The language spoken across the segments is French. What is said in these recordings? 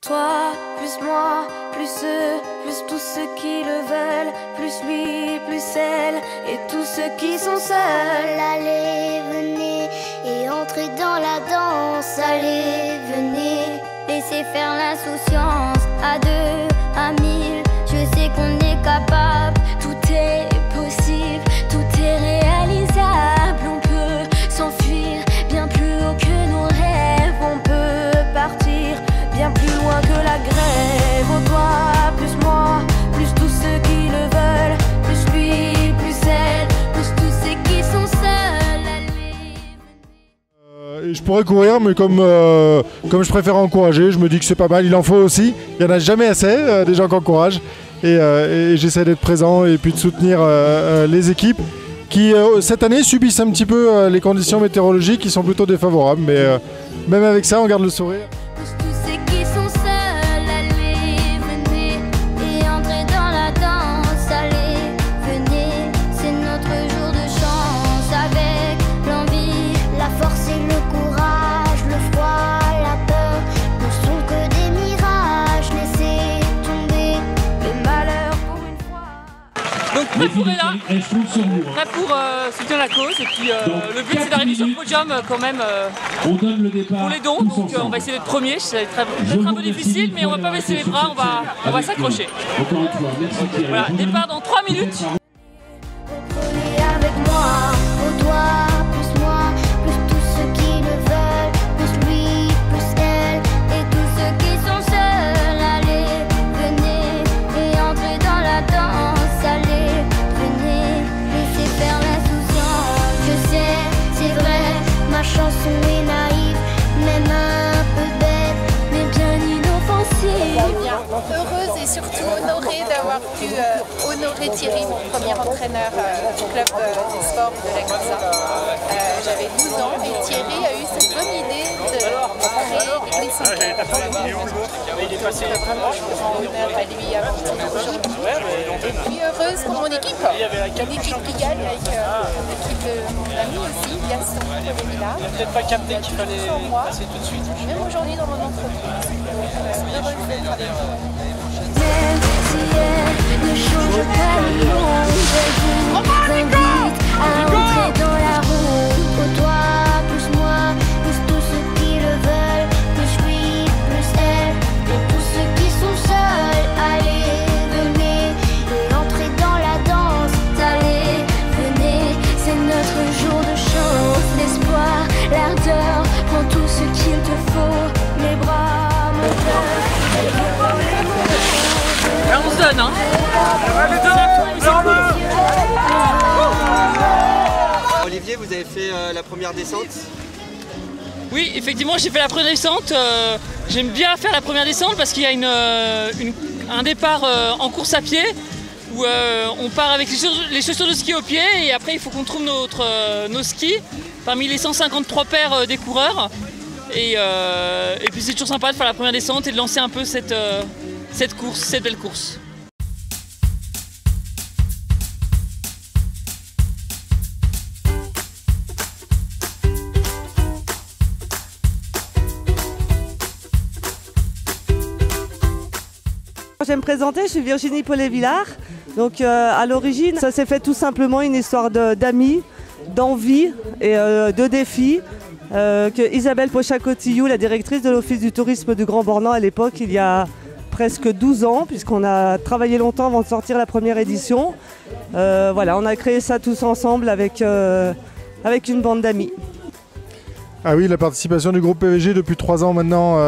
Toi, plus moi, plus eux, plus tous ceux qui le veulent, plus lui, plus elle, et tous ceux qui sont seuls. Allez, venez, et entrez dans la danse. Allez, venez, laissez faire l'insouciance. À deux, à mille, je sais qu'on est capable. Tout est possible, tout est réalisable. On peut s'enfuir bien plus haut que nos rêves. On peut partir bien plus loin que la grève. Oh toi, plus moi, plus tous ceux qui le veulent, plus lui, plus elle, plus tous ceux qui sont seuls. Je pourrais courir, mais comme je préfère encourager, je me dis que c'est pas mal, il en faut aussi. Il n'y en a jamais assez, des gens qui encouragent. Et j'essaie d'être présent et puis de soutenir les équipes qui, cette année, subissent un petit peu les conditions météorologiques qui sont plutôt défavorables. Mais même avec ça, on garde le sourire. Donc Préfour est là, prêt pour soutenir la cause, et puis le but c'est d'arriver sur le podium quand même pour les dons, donc on va essayer d'être premier, ça va être un peu difficile, mais on va pas baisser les bras, on va s'accrocher. Voilà, départ dans 3 minutes. Chanson est naïve, même un peu bête, mais bien inoffensive. Bien heureuse et surtout honorée d'avoir pu honorer Thierry, mon premier entraîneur du club des sports de la Grisa. J'avais 12 ans et Thierry a eu cette bonne idée de créer l'église Saint-Cœur. Vraiment, je me rends honneur à lui avant tout aujourd'hui. Et puis heureuse pour mon équipe, une équipe qui gagne avec l'équipe de mon ami aussi, Gaston Polévillard. Il n'a peut-être pas capté qu'il fallait passer tout de suite. Même aujourd'hui dans mon entreprise. Heureuse d'être avec vous. Même si elle ne change pas le monde, elle vous invite à entrer dans la roue. Oh toi, plus moi, plus tous ceux qui le veulent, plus lui, plus elle, et tous ceux qui sont seuls. Allez, venez, et entrez dans la danse. Allez, venez, c'est notre jour de chance. L'espoir, l'ardeur, prends tout ce qu'il te faut. Les bras, mon cœur. Là on se donne, hein. Olivier, vous avez fait la première descente? Oui, effectivement, j'ai fait la première descente. J'aime bien faire la première descente parce qu'il y a un départ en course à pied où on part avec les chaussures de ski au pied et après il faut qu'on trouve nos skis parmi les 153 paires des coureurs. Et puis c'est toujours sympa de faire la première descente et de lancer un peu cette belle course. Je vais me présenter, je suis Virginie Polévillard. Donc à l'origine, ça s'est fait tout simplement une histoire d'amis, d'envie et de défis que Isabelle Pocha-Cotillou, la directrice de l'Office du tourisme du Grand Bornand à l'époque, il y a presque 12 ans, puisqu'on a travaillé longtemps avant de sortir la première édition. Voilà, on a créé ça tous ensemble avec une bande d'amis. Ah oui, la participation du groupe PVG depuis 3 ans maintenant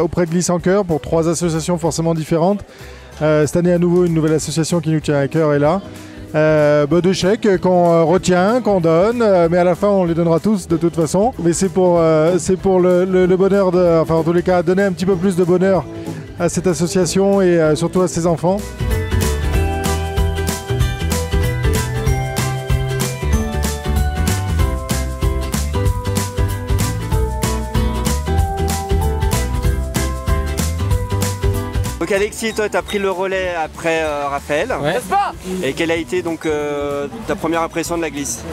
auprès de Glisse-en-Cœur pour 3 associations forcément différentes. Cette année à nouveau une nouvelle association qui nous tient à cœur est là. Des chèques qu'on retient, qu'on donne, mais à la fin on les donnera tous de toute façon. Mais c'est pour le bonheur, enfin en tous les cas donner un petit peu plus de bonheur à cette association et surtout à ses enfants. Donc Alexis, toi tu as pris le relais après Raphaël. Ouais. Et quelle a été donc ta première impression de la glisse?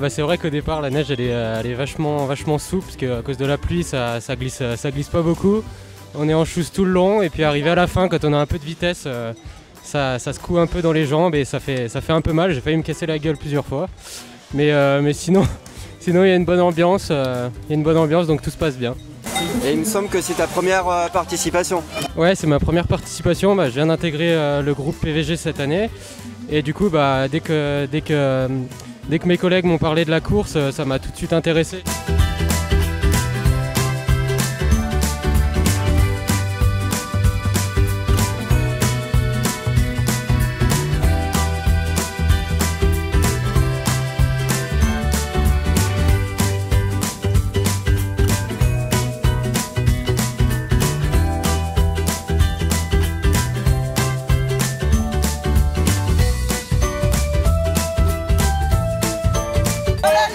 C'est vrai qu'au départ la neige elle est vachement souple parce qu'à cause de la pluie ça glisse pas beaucoup. On est en shoes tout le long et puis arrivé à la fin, quand on a un peu de vitesse, ça secoue un peu dans les jambes et ça fait un peu mal. J'ai failli me casser la gueule plusieurs fois. Mais sinon il y a une bonne ambiance, donc tout se passe bien. Et il me semble que c'est ta première participation. Ouais, c'est ma première participation. Je viens d'intégrer le groupe PVG cette année. Et du coup, dès que mes collègues m'ont parlé de la course, ça m'a tout de suite intéressé.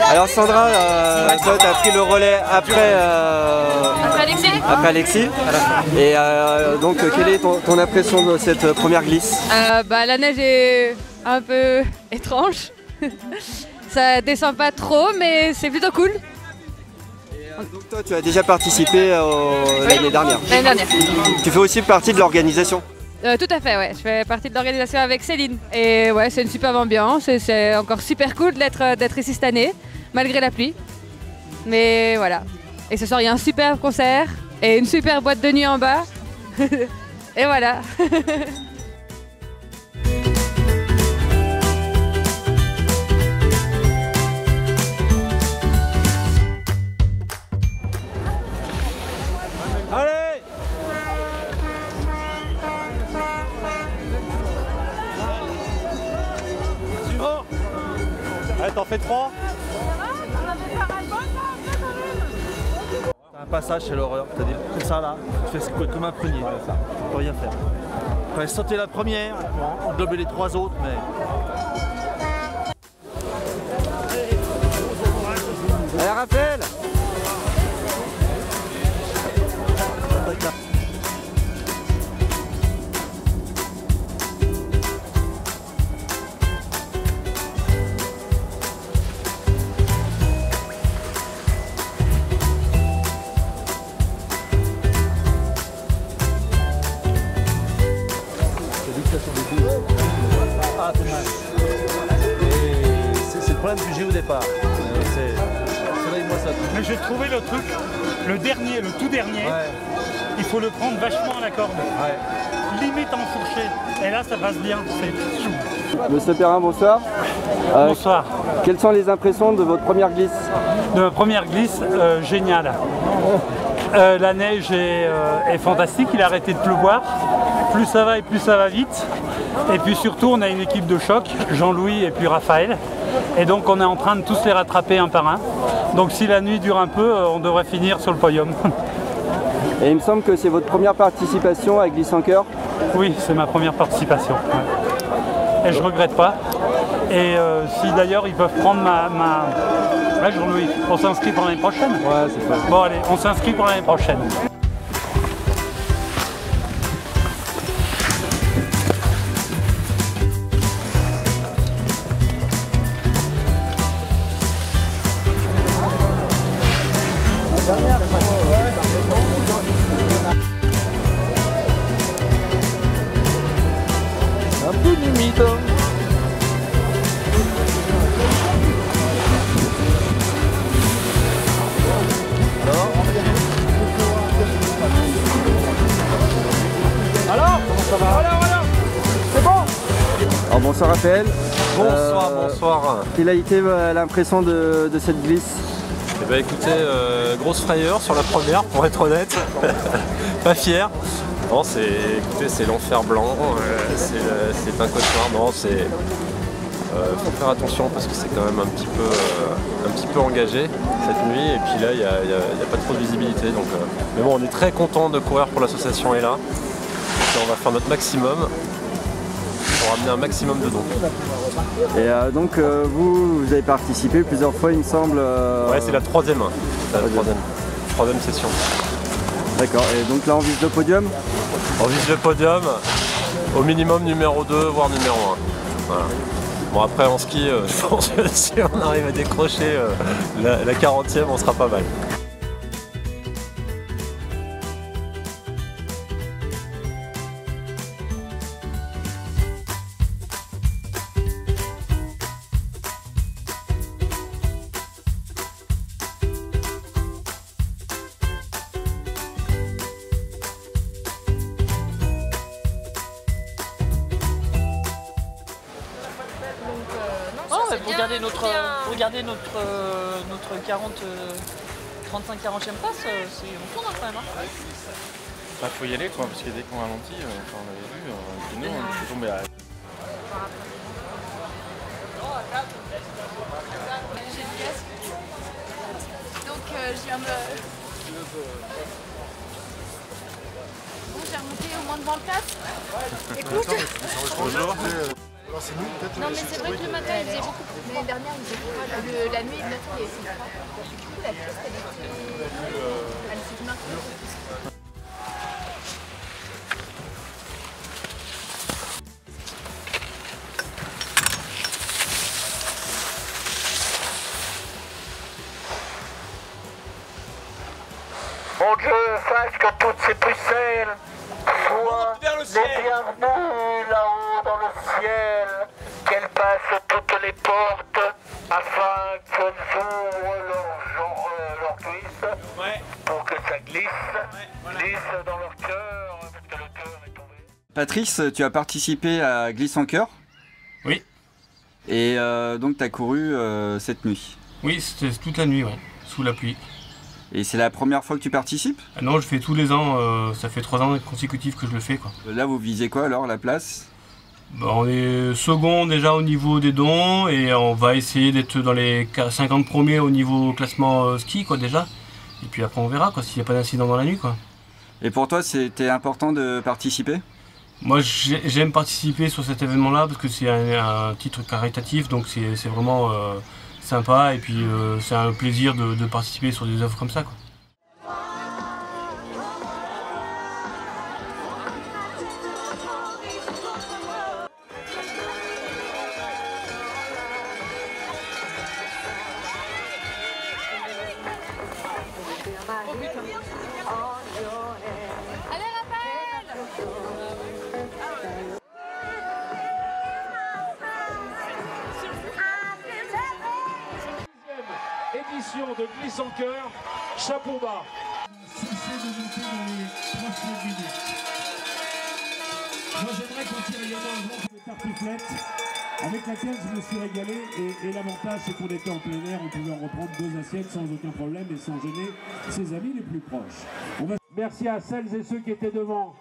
Alors Sandra, toi tu as pris le relais après Alexis. Et donc quelle est ton impression de cette première glisse? La neige est un peu étrange. Ça descend pas trop mais c'est plutôt cool. Donc toi tu as déjà participé l'année dernière. L'année dernière. Tu fais aussi partie de l'organisation? Tout à fait, ouais. Je fais partie de l'organisation avec Céline. Et ouais, c'est une superbe ambiance et c'est encore super cool d'être ici cette année, malgré la pluie. Mais voilà. Et ce soir, il y a un super concert et une super boîte de nuit en bas. Et voilà. T'en fais 3. T'as un passage, c'est l'horreur. T'as dit comme ça là, tu fais comme un prunier. Ça. Tu peux rien faire. Tu peux sauter la première, englober les 3 autres, mais. Allez Raphaël. Ah, c'est mal. C'est le problème que j'ai au départ. Mais j'ai trouvé le truc, le tout dernier, ouais. Il faut le prendre vachement à la corde. Ouais. Limite enfourché. Et là, ça passe bien. Monsieur Perrin, bonsoir. Bonsoir. Quelles sont les impressions de votre première glisse? De ma première glisse, géniale. La neige est fantastique, il a arrêté de pleuvoir. Plus ça va et plus ça va vite. Et puis surtout, on a une équipe de choc, Jean-Louis et puis Raphaël. Et donc on est en train de tous les rattraper un par un. Donc si la nuit dure un peu, on devrait finir sur le podium. Et il me semble que c'est votre première participation à Glisse en Cœur? Oui, c'est ma première participation. Ouais. Et je regrette pas. Et si d'ailleurs ils peuvent prendre Là, Jean-Louis, on s'inscrit pour l'année prochaine? Ouais, c'est ça. Bon allez, on s'inscrit pour l'année prochaine. Un peu limite. Alors, comment ça va? Voilà, c'est bon. Alors bonsoir Raphaël. Bonsoir, bonsoir. Quelle a été l'impression de cette glisse? Eh ben écoutez, grosse frayeur sur la première, pour être honnête. Pas fier. Non, c'est l'enfer blanc, c'est un cauchemar. Non, faut faire attention parce que c'est quand même un petit peu engagé cette nuit. Et puis là, il n'y a pas trop de visibilité. Donc, mais bon, on est très content de courir pour l'association est là. Et on va faire notre maximum pour ramener un maximum de dons. Et donc vous avez participé plusieurs fois, il me semble. Ouais, c'est la troisième session. D'accord, et donc là on vise le podium? On vise le podium, au minimum numéro 2, voire numéro 1. Voilà. Bon après en ski, je pense que si on arrive à décrocher la 40e, on sera pas mal. pour garder notre 35-40e passe, on tourne quand même. Bah, faut y aller quoi, parce que dès qu'on ralentit, on avait vu, nous on est tombé à... Donc je viens de... Bon, j'ai remonté au moins devant le place. Écoute. Bonjour. Non mais c'est vrai que le matin il faisait beaucoup plus. L'année dernière il faisait froid. La nuit il faisait froid. Du coup la piste elle s'est marquée. Mon Dieu, fasse que toutes ces pucelles soient les bienvenues là-haut dans le ciel, qu'elles passent toutes les portes afin qu'elles ouvrent leurs cuisses pour que ça glisse dans leur cœur, parce que le cœur est tombé. Patrice, tu as participé à Glisse en Cœur? Oui. Et donc tu as couru cette nuit? Oui, c'était toute la nuit, ouais, sous la pluie. Et c'est la première fois que tu participes? Non, je fais tous les ans, ça fait 3 ans consécutifs que je le fais, quoi. Là, vous visez quoi alors, la place? Bah, on est second déjà au niveau des dons et on va essayer d'être dans les 50 premiers au niveau classement ski, quoi, déjà. Et puis après on verra, quoi, s'il n'y a pas d'incident dans la nuit, quoi. Et pour toi, c'était important de participer? Moi, j'aime participer sur cet événement-là parce que c'est un titre caritatif, donc c'est vraiment sympa et puis c'est un plaisir de participer sur des œuvres comme ça, quoi. Édition de Glisse en Cœur, chapeau bas. Cessez de monter dans les 3 minutes. Moi j'aimerais qu'on tire également un grand de tartiflette avec laquelle je me suis régalé et l'avantage c'est qu'on était en plein air, on pouvait en reprendre 2 assiettes sans aucun problème et sans gêner ses amis les plus proches. Merci à celles et ceux qui étaient devant.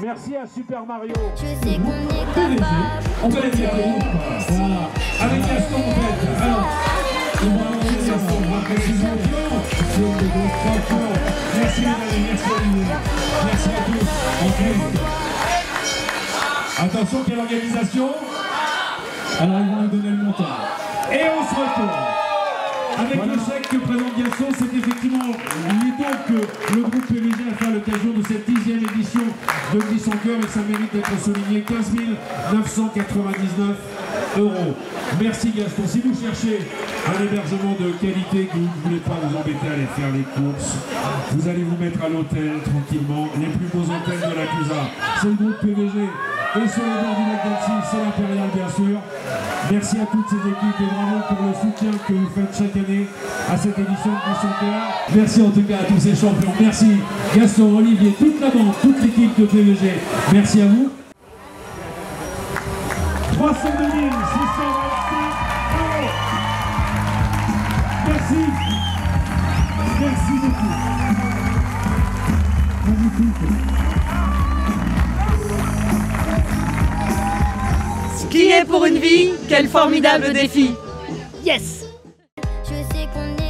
Merci à Super Mario. Je sais qu'on est capable. On peut les dire. Voilà. Avec Gaston en fait. Alors, on va envoyer Gaston. On va appeler les champions. Merci les amis. Merci Olivier. Merci à tous. Attention, quelle organisation. Alors ils vont nous donner le montant. Et on se retourne. Avec le chèque que présente Gaston, c'est effectivement les dons que le groupe PVG a fait à l'occasion de cette 10e édition de Glisse en Cœur et ça mérite d'être souligné, 15 999 €. Merci Gaston. Si vous cherchez un hébergement de qualité, que vous ne voulez pas vous embêter à aller faire les courses, vous allez vous mettre à l'hôtel tranquillement, les plus beaux hôtels de la CUSA. C'est le groupe PVG. Et sur les bords du lac d'Annecy, c'est l'Impérial bien sûr. Merci à toutes ces équipes et bravo pour le soutien que vous faites chaque année à cette édition de Glisse en Cœur. Merci en tout cas à tous ces champions. Merci Gaston, Olivier, toute la bande, toute l'équipe de PVG. Merci à vous. 302 625 €. Merci. Merci beaucoup. Magnifique. Skier pour une vie, quel formidable défi! Yes! Je sais qu'on est